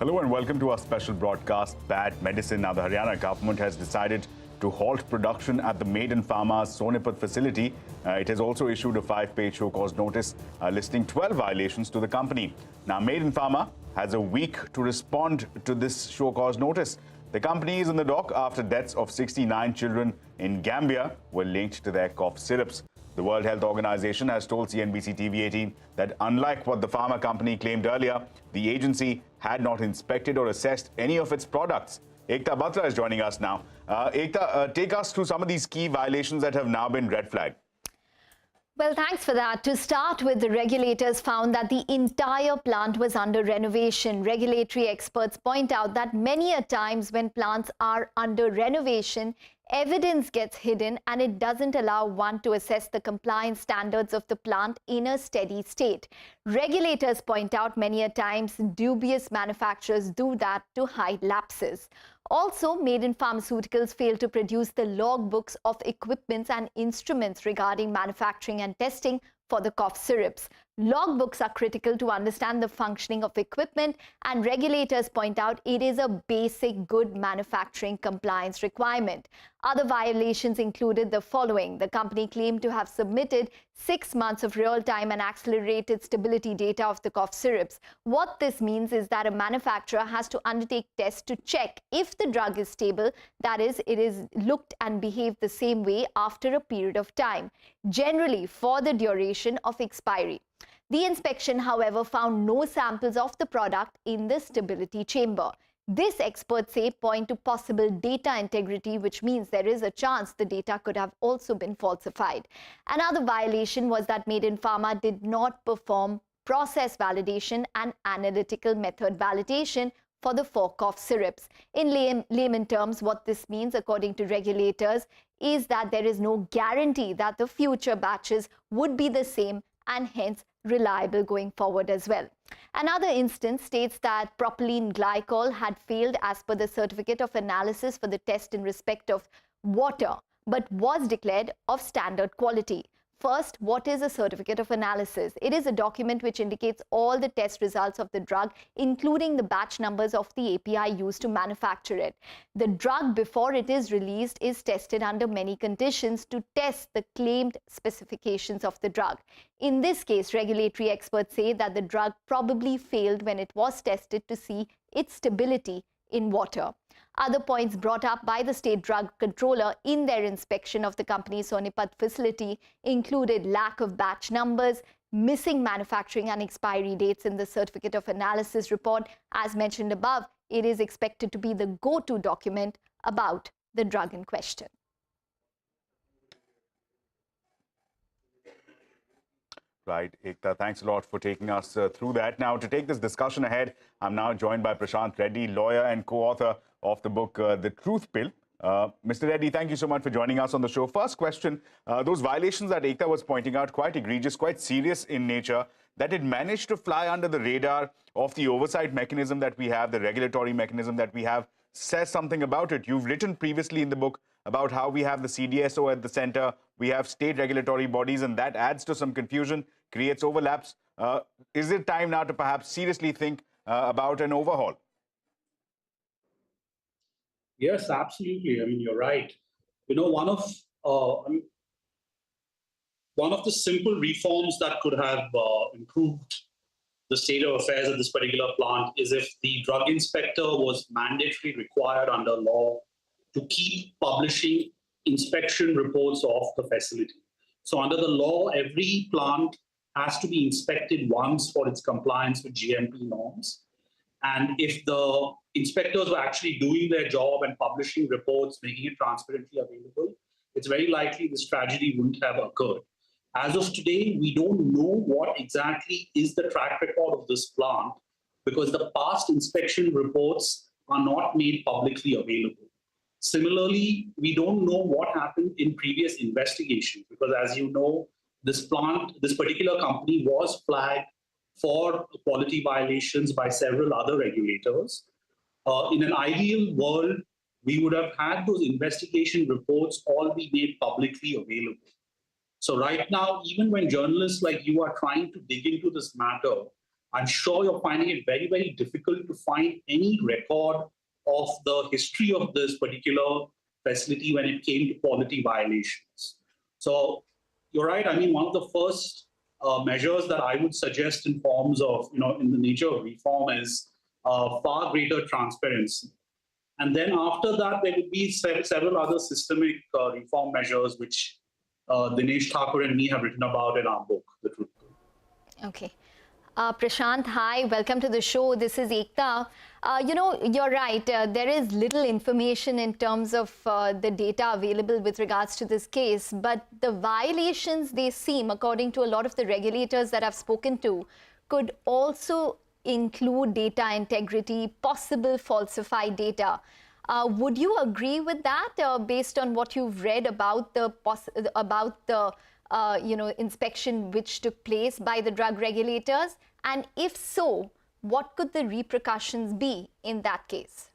Hello and welcome to our special broadcast, Bad Medicine. Now, the Haryana government has decided to halt production at the Maiden Pharma Sonipat facility. It has also issued a 5-page show cause notice listing 12 violations to the company. Now, Maiden Pharma has a week to respond to this show cause notice. The company is in the dock after deaths of 69 children in Gambia were linked to their cough syrups. The World Health Organization has told CNBC-TV18 that unlike what the pharma company claimed earlier, the agency had not inspected or assessed any of its products. Ekta Batra is joining us now. Ekta, take us through some of these key violations that have now been red flagged. Well, thanks for that. To start with, the regulators found that the entire plant was under renovation. Regulatory experts point out that many a times when plants are under renovation, evidence gets hidden and it doesn't allow one to assess the compliance standards of the plant in a steady state. Regulators point out many a times dubious manufacturers do that to hide lapses. Also, Maiden Pharmaceuticals failed to produce the logbooks of equipments and instruments regarding manufacturing and testing for the cough syrups. Logbooks are critical to understand the functioning of equipment, and regulators point out it is a basic good manufacturing compliance requirement. Other violations included the following. The company claimed to have submitted 6 months of real-time and accelerated stability data of the cough syrups. What this means is that a manufacturer has to undertake tests to check if the drug is stable, that is, it is looked and behaved the same way after a period of time, generally for the duration of expiry. The inspection, however, found no samples of the product in the stability chamber. This, experts say, point to possible data integrity, which means there is a chance the data could have also been falsified. Another violation was that Maiden Pharma did not perform process validation and analytical method validation for the 4 cough syrups. In layman terms, what this means, according to regulators, is that there is no guarantee that the future batches would be the same and hence reliable going forward as well. Another instance states that propylene glycol had failed as per the certificate of analysis for the test in respect of water, but was declared of standard quality. First, what is a certificate of analysis? It is a document which indicates all the test results of the drug, including the batch numbers of the API used to manufacture it. The drug, before it is released, is tested under many conditions to test the claimed specifications of the drug. In this case, regulatory experts say that the drug probably failed when it was tested to see its stability in water. Other points brought up by the state drug controller in their inspection of the company's Sonipat facility included lack of batch numbers, missing manufacturing and expiry dates in the certificate of analysis report. As mentioned above, it is expected to be the go-to document about the drug in question. Right, Ekta, thanks a lot for taking us through that. Now, to take this discussion ahead, I'm now joined by Prashant Reddy, lawyer and co-author of the book, The Truth Pill. Mr. Reddy, thank you so much for joining us on the show. First question, those violations that Ekta was pointing out, quite egregious, quite serious in nature, that it managed to fly under the radar of the oversight mechanism that we have, the regulatory mechanism that we have, says something about it. You've written previously in the book about how we have the CDSO at the center, we have state regulatory bodies, and that adds to some confusion, creates overlaps. Is it time now to perhaps seriously think about an overhaul? Yes, absolutely. I mean, you're right. You know, one of the simple reforms that could have improved the state of affairs at this particular plant is if the drug inspector was mandatorily required under law to keep publishing inspection reports of the facility. So under the law, every plant has to be inspected once for its compliance with GMP norms. And if the inspectors were actually doing their job and publishing reports, making it transparently available, it's very likely this tragedy wouldn't have occurred. As of today, we don't know what exactly is the track record of this plant because the past inspection reports are not made publicly available. Similarly, we don't know what happened in previous investigations because, as you know, this particular company was flagged for quality violations by several other regulators. In an ideal world, we would have had those investigation reports all be made publicly available. So right now, even when journalists like you are trying to dig into this matter, I'm sure you're finding it very, very difficult to find any record of the history of this particular facility when it came to quality violations. So you're right. I mean, one of the first measures that I would suggest in forms of, in the nature of reform is far greater transparency. And then after that, there would be several other systemic reform measures, which Dinesh Thakur and me have written about in our book, The Truth. Okay. Prashant, hi, welcome to the show. This is Ekta. You're right. There is little information in terms of the data available with regards to this case, but the violations, they seem, according to a lot of the regulators that I've spoken to, could also include data integrity, possible falsified data. Would you agree with that, based on what you've read about the inspection which took place by the drug regulators? And if so, what could the repercussions be in that case?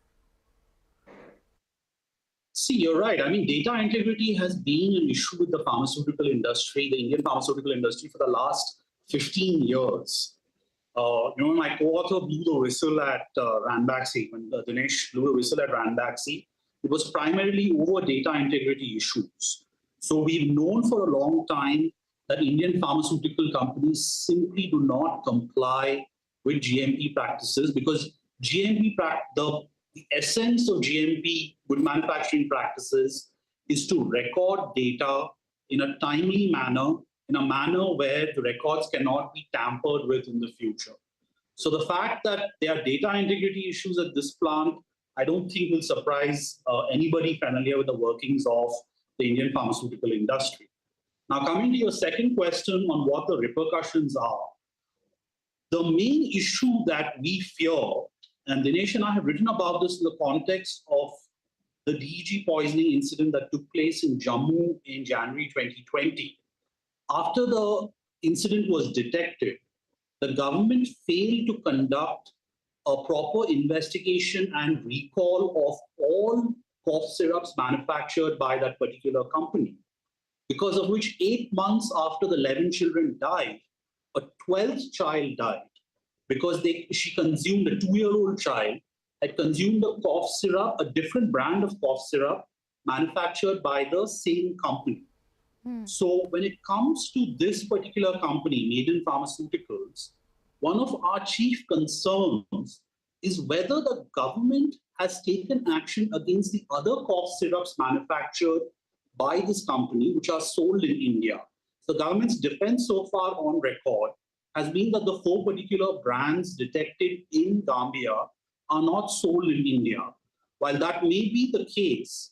See, you're right. I mean, data integrity has been an issue with the pharmaceutical industry, the Indian pharmaceutical industry, for the last 15 years. My co-author blew the whistle at Ranbaxy, when Dinesh blew the whistle at Ranbaxy, it was primarily over data integrity issues. So we've known for a long time that Indian pharmaceutical companies simply do not comply with GMP practices, because the essence of GMP, good manufacturing practices, is to record data in a timely manner, in a manner where the records cannot be tampered with in the future. So the fact that there are data integrity issues at this plant, I don't think will surprise anybody familiar with the workings of the Indian pharmaceutical industry. Now, coming to your second question on what the repercussions are, the main issue that we fear, and Dinesh and I have written about this in the context of the DEG poisoning incident that took place in Jammu in January 2020. After the incident was detected, the government failed to conduct a proper investigation and recall of all cough syrups manufactured by that particular company, because of which 8 months after the 11 children died, a 12th child died because she consumed, a 2-year-old child had consumed a cough syrup, a different brand of cough syrup manufactured by the same company. So when it comes to this particular company, Maiden Pharmaceuticals, one of our chief concerns is whether the government has taken action against the other cough syrups manufactured by this company, which are sold in India. The government's defense so far on record has been that the 4 particular brands detected in Gambia are not sold in India. While that may be the case,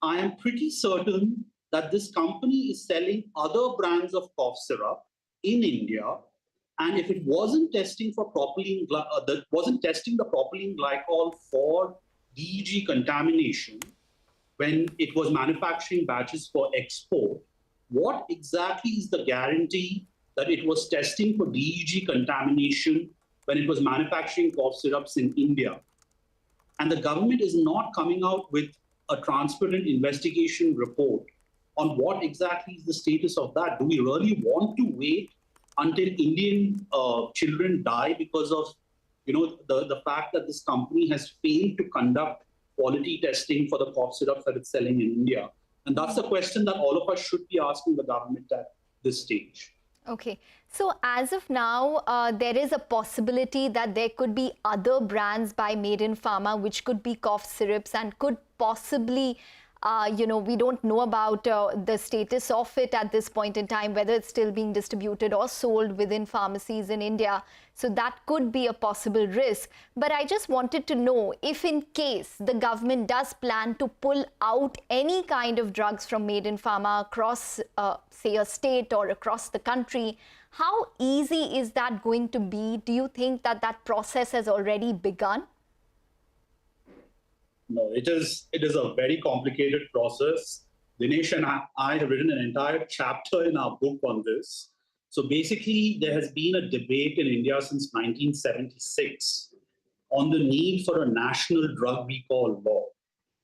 I am pretty certain that this company is selling other brands of cough syrup in India, and if it wasn't testing for propylene, testing the propylene glycol for DEG contamination when it was manufacturing batches for export, what exactly is the guarantee that it was testing for DEG contamination when it was manufacturing cough syrups in India? And the government is not coming out with a transparent investigation report on what exactly is the status of that. Do we really want to wait until Indian children die because of the fact that this company has failed to conduct quality testing for the cough syrups that it's selling in India? And that's the question that all of us should be asking the government at this stage. Okay, so as of now, there is a possibility that there could be other brands by Maiden Pharma which could be cough syrups and could possibly, we don't know about the status of it at this point in time, whether it's still being distributed or sold within pharmacies in India. So that could be a possible risk. But I just wanted to know if in case the government does plan to pull out any kind of drugs from Maiden Pharma across, say, a state or across the country, how easy is that going to be? Do you think that that process has already begun? No, it is a very complicated process. Dinesh and I have written an entire chapter in our book on this. So basically, there has been a debate in India since 1976 on the need for a national drug recall law.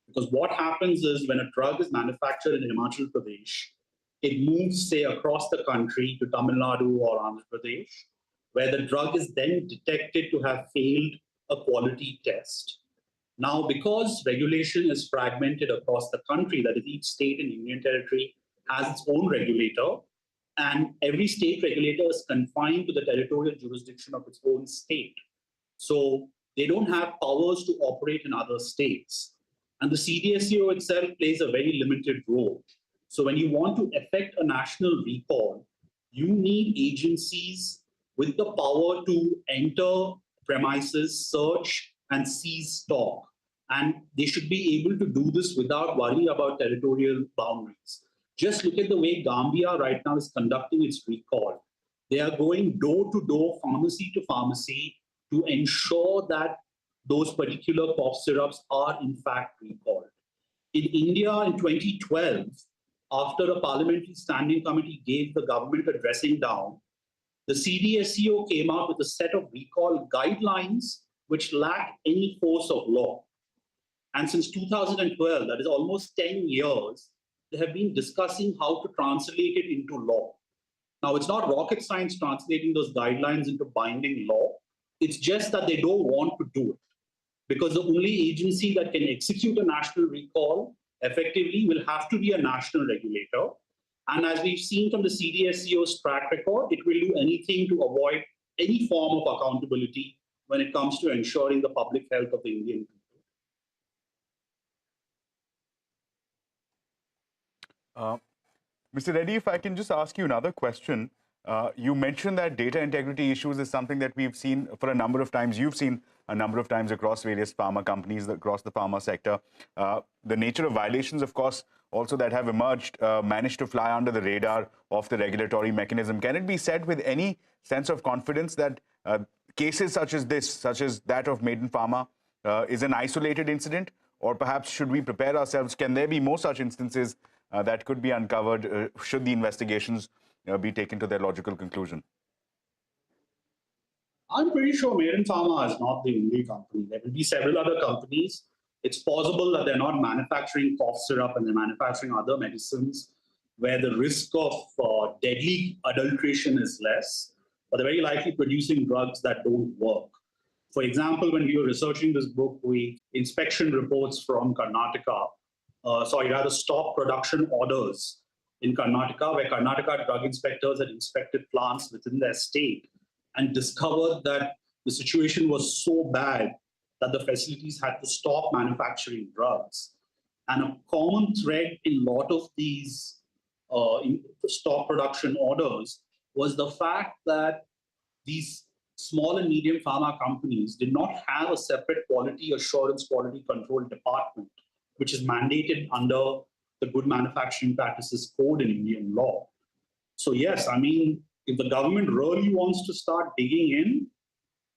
Because what happens is when a drug is manufactured in Himachal Pradesh, it moves, say, across the country to Tamil Nadu or Andhra Pradesh. where the drug is then detected to have failed a quality test. Now, because regulation is fragmented across the country, that is, each state and union territory has its own regulator, and every state regulator is confined to the territorial jurisdiction of its own state. So they don't have powers to operate in other states. And the CDSCO itself plays a very limited role. So when you want to effect a national recall, you need agencies with the power to enter premises, search, and seize stock. And they should be able to do this without worry about territorial boundaries. Just look at the way Gambia right now is conducting its recall. They are going door to door, pharmacy to pharmacy, to ensure that those particular cough syrups are in fact recalled. In India in 2012, after a parliamentary standing committee gave the government a dressing down, the CDSCO came out with a set of recall guidelines which lack any force of law. And since 2012, that is almost 10 years, they have been discussing how to translate it into law. Now, it's not rocket science translating those guidelines into binding law. It's just that they don't want to do it, because the only agency that can execute a national recall effectively will have to be a national regulator. And as we've seen from the CDSCO's track record, it will do anything to avoid any form of accountability when it comes to ensuring the public health of the Indian people. Mr. Reddy, if I can just ask you another question. You mentioned that data integrity issues is something that we've seen for a number of times. You've seen a number of times across various pharma companies, across the pharma sector. The nature of violations, of course, also that have emerged, managed to fly under the radar of the regulatory mechanism. Can it be said with any sense of confidence that cases such as this, such as that of Maiden Pharma, is an isolated incident? Or perhaps should we prepare ourselves? Can there be more such instances that could be uncovered should the investigations be taken to their logical conclusion? I'm pretty sure Maiden Pharma is not the only company. There will be several other companies. It's possible that they're not manufacturing cough syrup and they're manufacturing other medicines where the risk of deadly adulteration is less, but they're very likely producing drugs that don't work. For example, when we were researching this book, we inspection reports from Karnataka, stop production orders in Karnataka, where Karnataka drug inspectors had inspected plants within their state and discovered that the situation was so bad that the facilities had to stop manufacturing drugs. And a common thread in a lot of these stop production orders was the fact that these small and medium pharma companies did not have a separate quality assurance, quality control department, which is mandated under the Good Manufacturing Practices Code in Indian law. So yes, I mean, if the government really wants to start digging in,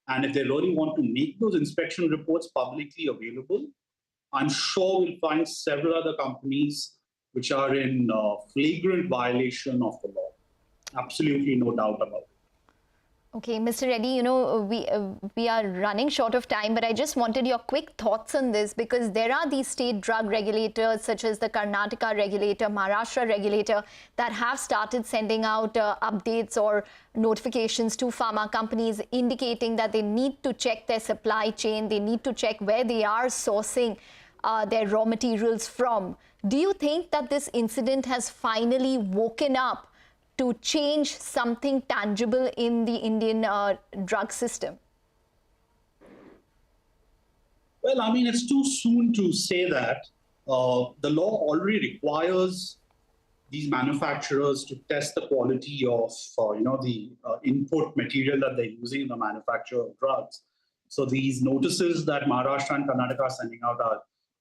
and if they really want to make those inspection reports publicly available, I'm sure we'll find several other companies which are in flagrant violation of the law. Absolutely no doubt about it. Okay, Mr. Reddy, you know, we are running short of time, but I just wanted your quick thoughts on this, because there are these state drug regulators such as the Karnataka regulator, Maharashtra regulator, that have started sending out updates or notifications to pharma companies indicating that they need to check their supply chain, they need to check where they are sourcing their raw materials from. Do you think that this incident has finally woken up to change something tangible in the Indian drug system? Well, I mean, it's too soon to say that. The law already requires these manufacturers to test the quality of, the input material that they're using in the manufacture of drugs. So these notices that Maharashtra and Karnataka are sending out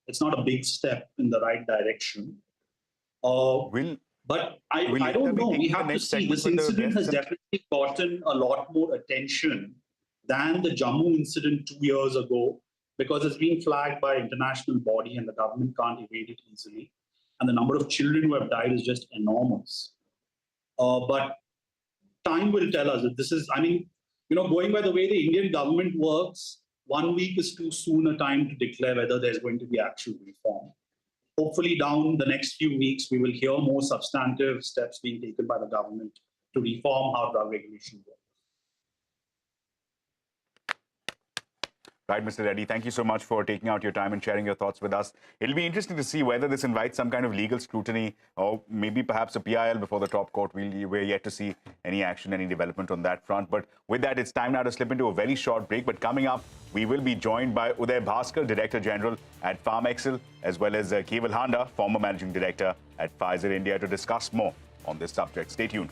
it's not a big step in the right direction. But I don't know. We have to see. This incident has definitely gotten a lot more attention than the Jammu incident 2 years ago, because it's been flagged by an international body and the government can't evade it easily. And the number of children who have died is just enormous. But time will tell us that this is, going by the way the Indian government works, 1 week is too soon a time to declare whether there's going to be actual reform. Hopefully down the next few weeks, we will hear more substantive steps being taken by the government to reform how drug regulation works. Right, Mr. Reddy, thank you so much for taking out your time and sharing your thoughts with us. It'll be interesting to see whether this invites some kind of legal scrutiny or maybe perhaps a PIL before the top court. We're yet to see any action, any development on that front. But with that, it's time now to slip into a very short break. But coming up, we will be joined by Uday Bhaskar, Director General at PharmExcel, as well as Keval Handa, former Managing Director at Pfizer India, to discuss more on this subject. Stay tuned.